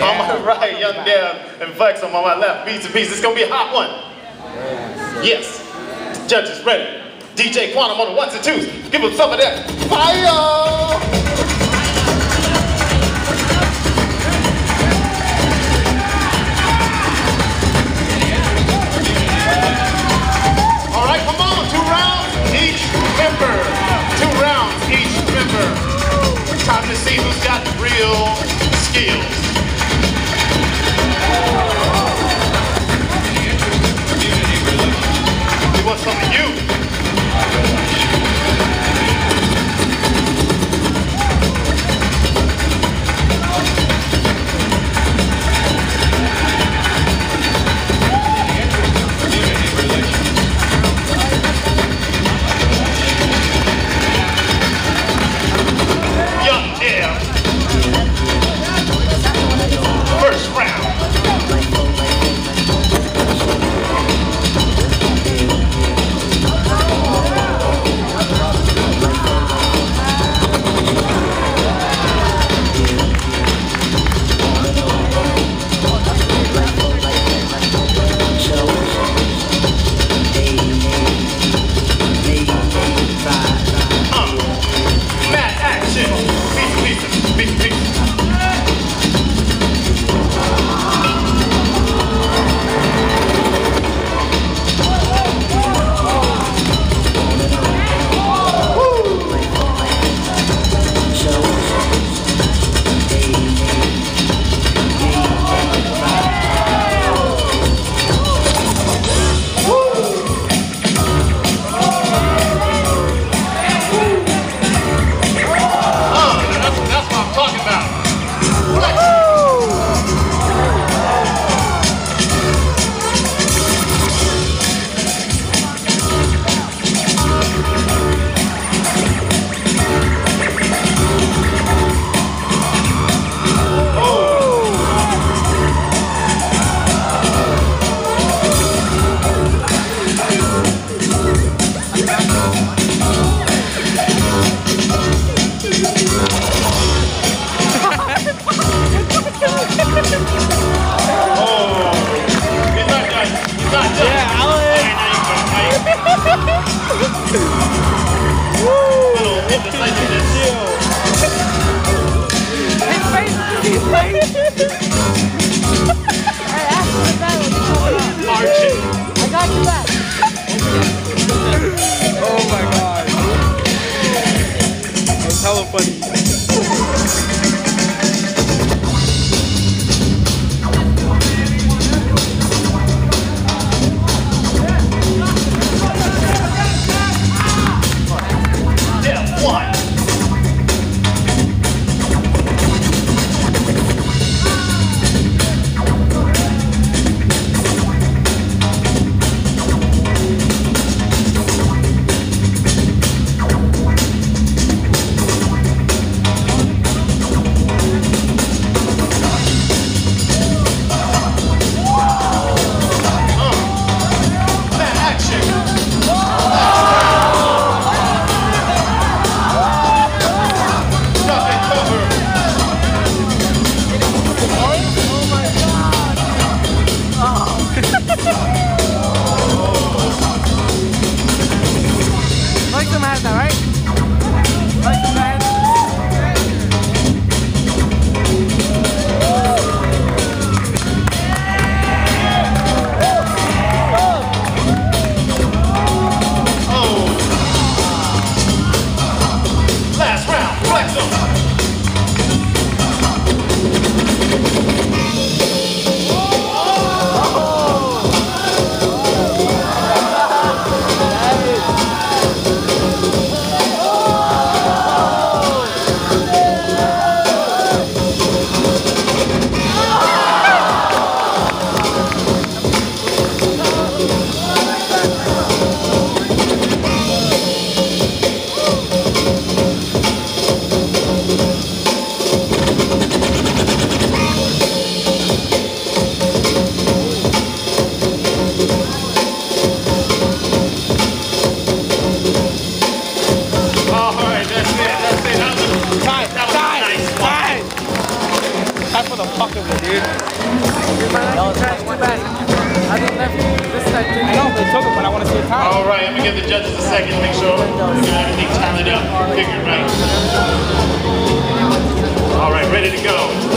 Yeah. On my right, Young Dev and Flexum on my left, Beatz and Beatz. It's gonna be a hot one. Yes. Judges ready. DJ Quantum on the ones and twos. Give him some of that fire! All right, come on, 2 rounds each member. 2 rounds each member. Time to see who's got the real skills. We want some of you. for the fuck of it, dude. That was too bad. I didn't left this side. No, they took it, but I want to see a time. All right, I'm gonna give the judges a second to make sure we got everything tallied up, figured right. All right, ready to go.